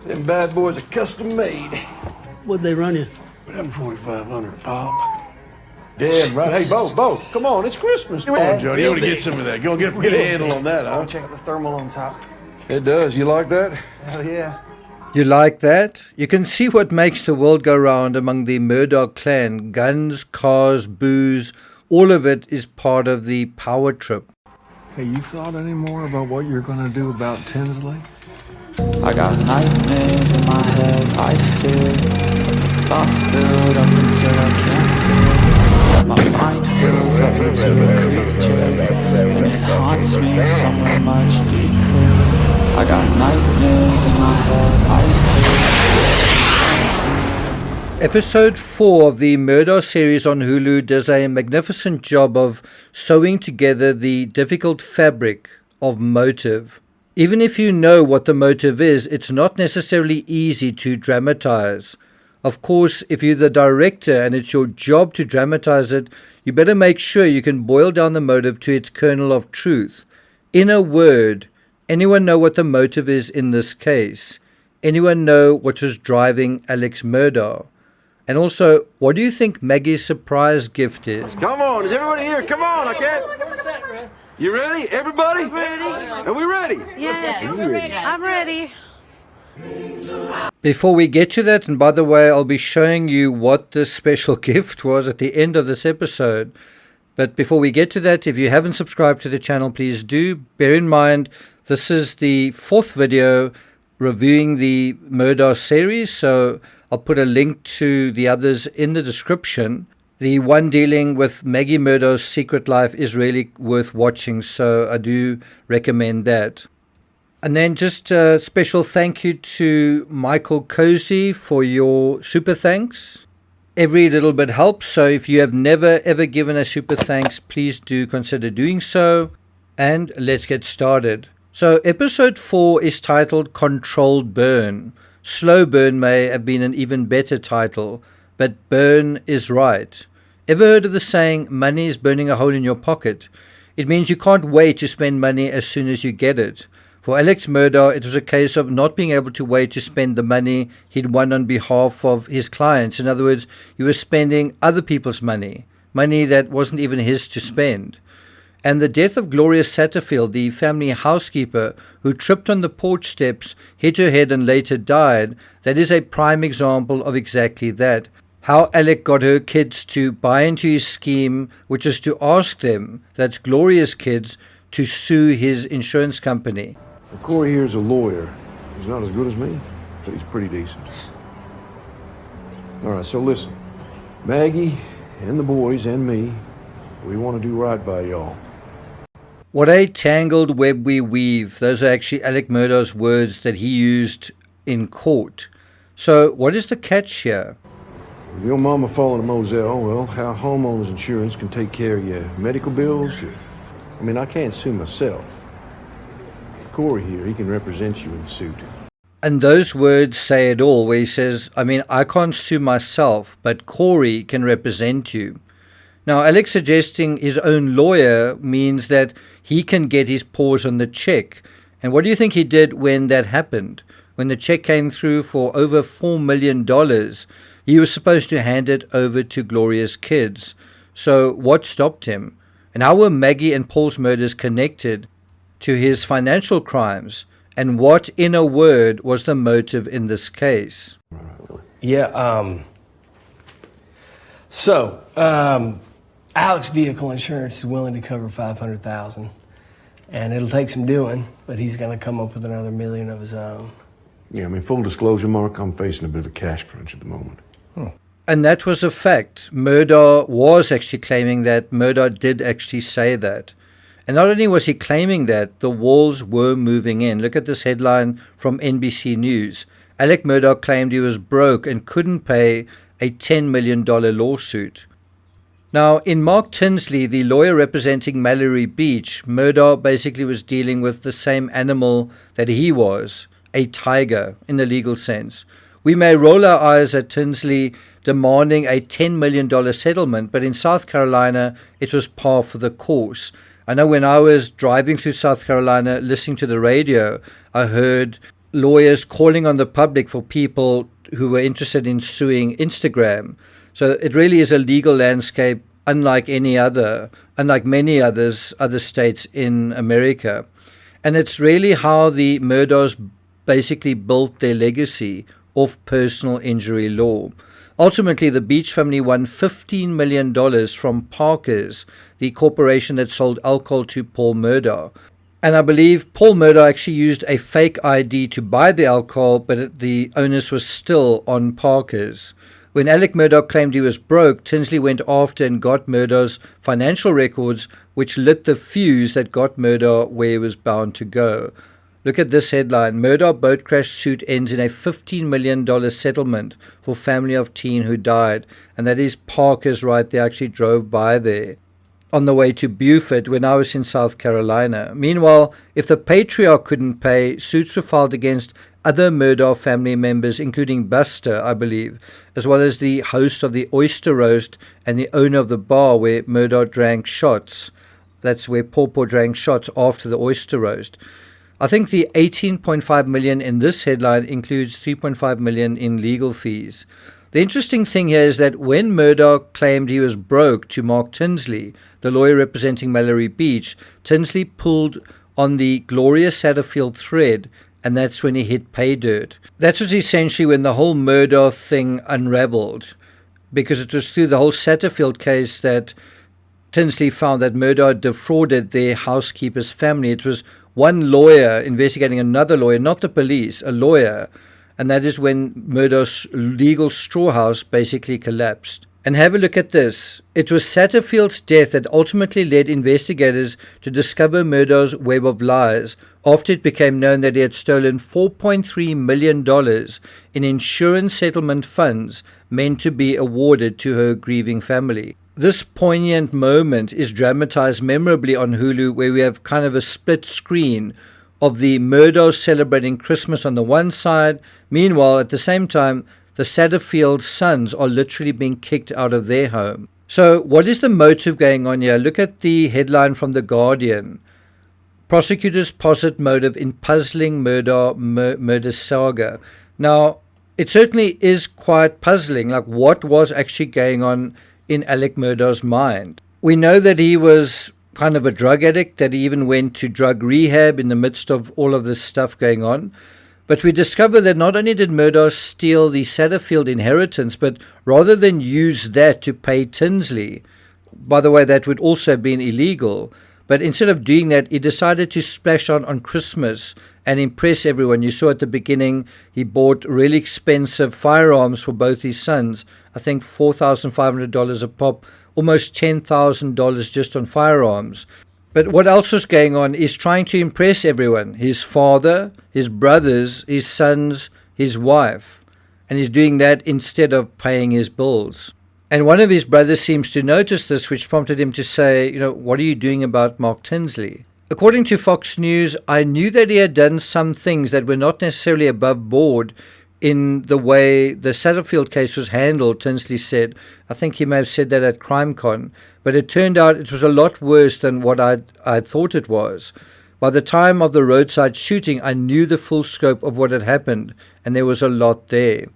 Them bad boys are custom made. What'd they run you? I'm 4,500 pop. Damn right. Hey, Bo, come on, it's Christmas. Come on, Johnny, you want to get some of that. Go get a handle on that, huh? Check out the thermal on top. It does. You like that? Hell yeah. You like that? You can see what makes the world go round among the Murdaugh clan. Guns, cars, booze, all of it is part of the power trip. Hey, you thought any more about what you're going to do about Tinsley? I got nightmares in my head, I fear. Thoughts build up until I can't feel. My mind fills up into a creature, and it haunts me somewhere much deeper. I got nightmares in my head, I fear. Episode 4 of the Murdaugh series on Hulu does a magnificent job of sewing together the difficult fabric of motive. Even if you know what the motive is, it's not necessarily easy to dramatize. Of course, if you're the director and it's your job to dramatize it, you better make sure you can boil down the motive to its kernel of truth. In a word, anyone know what the motive is in this case? Anyone know what was driving Alex Murdaugh? And also, what do you think Maggie's surprise gift is? Come on, is everybody here? Come on, I can't. You ready? Everybody? I'm ready. Are we ready? Yes, I'm ready. Before we get to that, and by the way, I'll be showing you what this special gift was at the end of this episode. But before we get to that, if you haven't subscribed to the channel, please do. Bear in mind, this is the 4th video reviewing the Murdaugh series, so I'll put a link to the others in the description. The one dealing with Maggie Murdaugh's secret life is really worth watching, so I do recommend that. And then just a special thank you to Michael Cozy for your super thanks. Every little bit helps, so if you have never ever given a super thanks, please do consider doing so. And let's get started. So episode 4 is titled Controlled Burn. Slow Burn may have been an even better title, but burn is right. Ever heard of the saying, money is burning a hole in your pocket? It means you can't wait to spend money as soon as you get it. For Alex Murdaugh, it was a case of not being able to wait to spend the money he'd won on behalf of his clients. In other words, he was spending other people's money, money that wasn't even his to spend. And the death of Gloria Satterfield, the family housekeeper who tripped on the porch steps, hit her head and later died, that is a prime example of exactly that. How Alec got her kids to buy into his scheme, which is to ask them, that's Gloria's kids, to sue his insurance company. Well, Corey here's a lawyer. He's not as good as me, but he's pretty decent. All right, so listen. Maggie and the boys and me, we want to do right by y'all. What a tangled web we weave. Those are actually Alec Murdaugh's words that he used in court. So what is the catch here? With your mama falling a Moselle, well, how homeowners insurance can take care of your medical bills? I mean, I can't sue myself. Corey here, he can represent you in the suit. And those words say it all, where he says, I can't sue myself, but Corey can represent you. Now, Alex suggesting his own lawyer means that he can get his paws on the check. And what do you think he did when that happened? When the check came through for over $4 million, he was supposed to hand it over to Gloria's kids. So what stopped him? And how were Maggie and Paul's murders connected to his financial crimes? And what, in a word, was the motive in this case? Alex Vehicle Insurance is willing to cover $500,000, and it'll take some doing, but he's going to come up with another $1 million of his own. Yeah, I mean, full disclosure, Mark, I'm facing a bit of a cash crunch at the moment. And that was a fact. Murdaugh was actually claiming that. Murdaugh did actually say that. And not only was he claiming that, the walls were moving in. Look at this headline from NBC News. Alec Murdaugh claimed he was broke and couldn't pay a $10 million lawsuit. Now, in Mark Tinsley, the lawyer representing Mallory Beach, Murdaugh basically was dealing with the same animal that he was, a tiger in the legal sense. We may roll our eyes at Tinsley demanding a $10 million settlement, but in South Carolina, it was par for the course. I know when I was driving through South Carolina, listening to the radio, I heard lawyers calling on the public for people who were interested in suing Instagram. So it really is a legal landscape unlike many other states in America. And it's really how the Murdaughs basically built their legacy off personal injury law. Ultimately, the Beach family won $15 million from Parker's, the corporation that sold alcohol to Paul Murdaugh. And I believe Paul Murdaugh actually used a fake ID to buy the alcohol, but the onus was still on Parker's. When Alec Murdaugh claimed he was broke, Tinsley went after and got Murdaugh's financial records, which lit the fuse that got Murdaugh where he was bound to go. Look at this headline. Murdaugh boat crash suit ends in a $15 million settlement for family of teen who died. And that is Parker's right. They actually drove by there on the way to Beaufort when I was in South Carolina. Meanwhile, if the patriarch couldn't pay, suits were filed against other Murdaugh family members, including Buster, I believe, as well as the host of the oyster roast and the owner of the bar where Murdaugh drank shots. That's where Paw drank shots after the oyster roast. I think the $18.5 million in this headline includes $3.5 million in legal fees. The interesting thing here is that when Murdaugh claimed he was broke to Mark Tinsley, the lawyer representing Mallory Beach, Tinsley pulled on the Gloria Satterfield thread, and that's when he hit pay dirt. That was essentially when the whole Murdaugh thing unraveled, because it was through the whole Satterfield case that Tinsley found that Murdaugh defrauded their housekeeper's family. It was one lawyer investigating another lawyer, not the police, a lawyer, and that is when Murdaugh's legal straw house basically collapsed. And have a look at this. It was Satterfield's death that ultimately led investigators to discover Murdaugh's web of lies after it became known that he had stolen $4.3 million in insurance settlement funds meant to be awarded to her grieving family. This poignant moment is dramatized memorably on Hulu, where we have kind of a split screen of the Murdaughs celebrating Christmas on the one side. Meanwhile, at the same time, the Satterfield sons are literally being kicked out of their home. So what is the motive going on here? Look at the headline from The Guardian. Prosecutors posit motive in puzzling Murdaugh murder saga. Now, it certainly is quite puzzling, like what was actually going on in Alec Murdaugh's mind. We know that he was kind of a drug addict, that he even went to drug rehab in the midst of all of this stuff going on. But we discover that not only did Murdaugh steal the Satterfield inheritance, but rather than use that to pay Tinsley, by the way, that would also have been illegal, but instead of doing that, he decided to splash on Christmas and impress everyone. You saw at the beginning, he bought really expensive firearms for both his sons. I think $4,500 a pop, almost $10,000 just on firearms. But what else was going on is trying to impress everyone. His father, his brothers, his sons, his wife. And he's doing that instead of paying his bills. And one of his brothers seems to notice this, which prompted him to say, what are you doing about Mark Tinsley? According to Fox News, I knew that he had done some things that were not necessarily above board in the way the Satterfield case was handled, Tinsley said. I think he may have said that at CrimeCon. But it turned out it was a lot worse than what I thought it was. By the time of the roadside shooting, I knew the full scope of what had happened, and there was a lot there.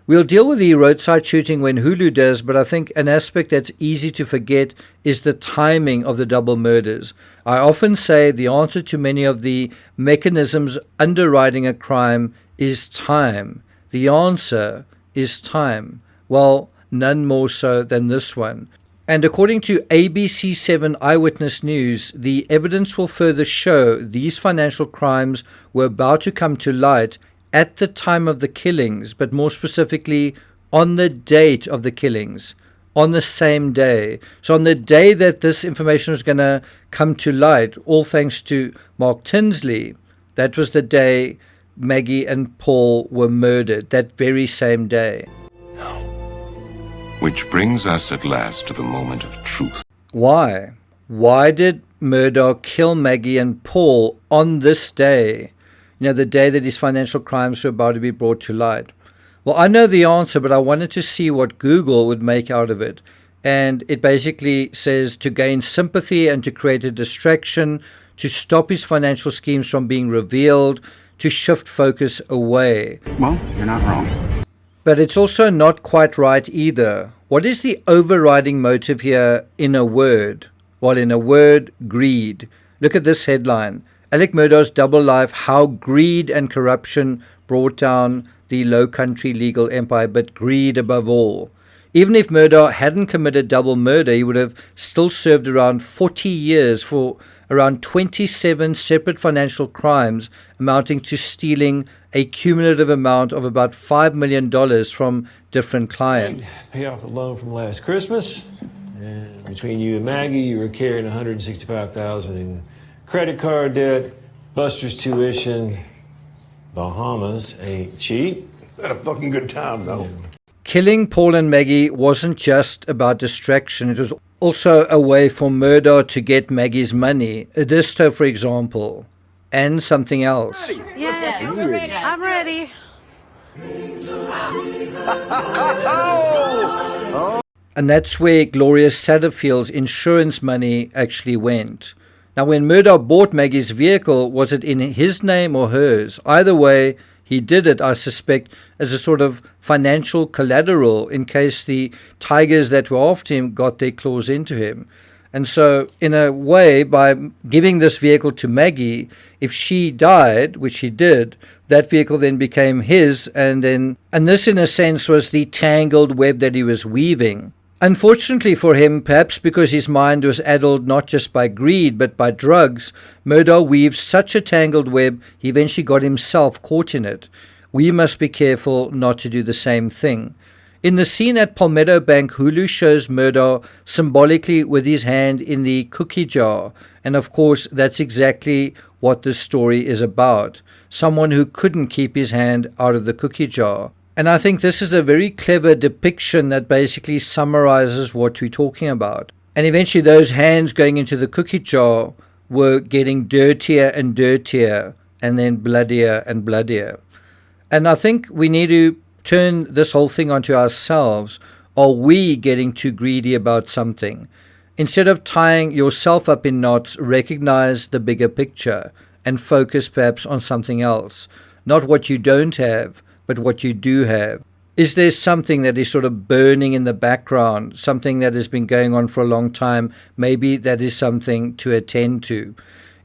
We'll deal with the roadside shooting when Hulu does, but I think an aspect that's easy to forget is the timing of the double murders. I often say the answer to many of the mechanisms underwriting a crime is time. The answer is time. Well, none more so than this one. And according to ABC7 Eyewitness News, the evidence will further show these financial crimes were about to come to light at the time of the killings, but more specifically on the date of the killings, on the same day. So on the day that this information was going to come to light, all thanks to Mark Tinsley, that was the day Maggie and Paul were murdered, that very same day. Which brings us at last to the moment of truth. Why? Why did Murdaugh kill Maggie and Paul on this day? The day that his financial crimes were about to be brought to light. Well, I know the answer, but I wanted to see what Google would make out of it. And it basically says to gain sympathy and to create a distraction, to stop his financial schemes from being revealed, to shift focus away. Well, you're not wrong. But it's also not quite right either. What is the overriding motive here in a word? Well, in a word, greed. Look at this headline. Alec Murdaugh's double life, how greed and corruption brought down the low country legal empire, but greed above all. Even if Murdaugh hadn't committed double murder, he would have still served around 40 years for around 27 separate financial crimes amounting to stealing a cumulative amount of about $5 million from different clients. Pay off a loan from last Christmas. And between you and Maggie, you were carrying $165,000 in credit card debt, Buster's tuition. Bahamas ain't cheap. Had a fucking good time, though. Killing Paul and Maggie wasn't just about distraction. It was also a way for Murdaugh to get Maggie's money, a disto, for example, and something else. Yes, I'm ready. And that's where Gloria Satterfield's insurance money actually went. Now, when Murdaugh bought Maggie's vehicle, was it in his name or hers? Either way, he did it, I suspect, as a sort of financial collateral in case the tigers that were after him got their claws into him. And so, in a way, by giving this vehicle to Maggie, if she died, which she did, that vehicle then became his, and this, in a sense, was the tangled web that he was weaving. Unfortunately for him, perhaps because his mind was addled not just by greed but by drugs, Murdaugh weaved such a tangled web he eventually got himself caught in it. We must be careful not to do the same thing. In the scene at Palmetto Bank, Hulu shows Murdaugh symbolically with his hand in the cookie jar, and of course that's exactly what this story is about. Someone who couldn't keep his hand out of the cookie jar. And I think this is a very clever depiction that basically summarizes what we're talking about. And eventually those hands going into the cookie jar were getting dirtier and dirtier, and then bloodier and bloodier. And I think we need to turn this whole thing onto ourselves. Are we getting too greedy about something? Instead of tying yourself up in knots, recognize the bigger picture and focus perhaps on something else. Not what you don't have, but what you do have. Is there something that is sort of burning in the background, something that has been going on for a long time? Maybe that is something to attend to.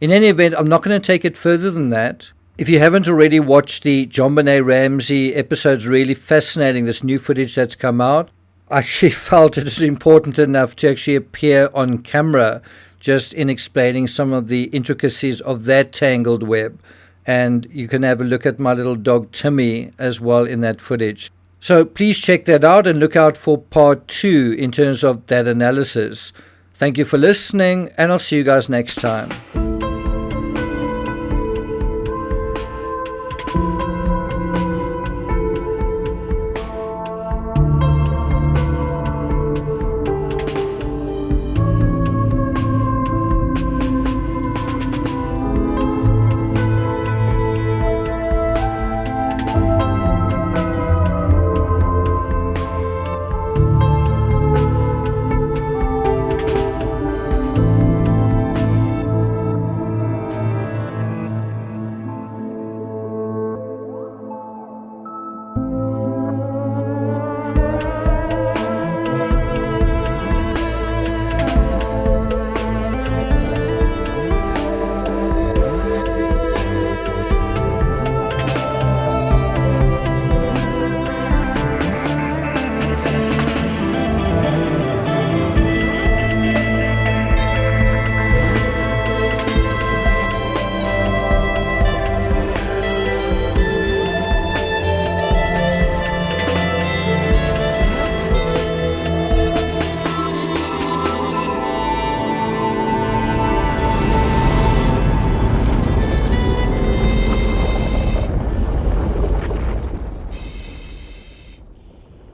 In any event, I'm not going to take it further than that. If you haven't already watched the JonBenet Ramsey episodes, really fascinating, this new footage that's come out. I actually felt it was important enough to actually appear on camera just in explaining some of the intricacies of that tangled web. And you can have a look at my little dog Timmy as well in that footage. So please check that out and look out for part 2 in terms of that analysis. Thank you for listening, and I'll see you guys next time.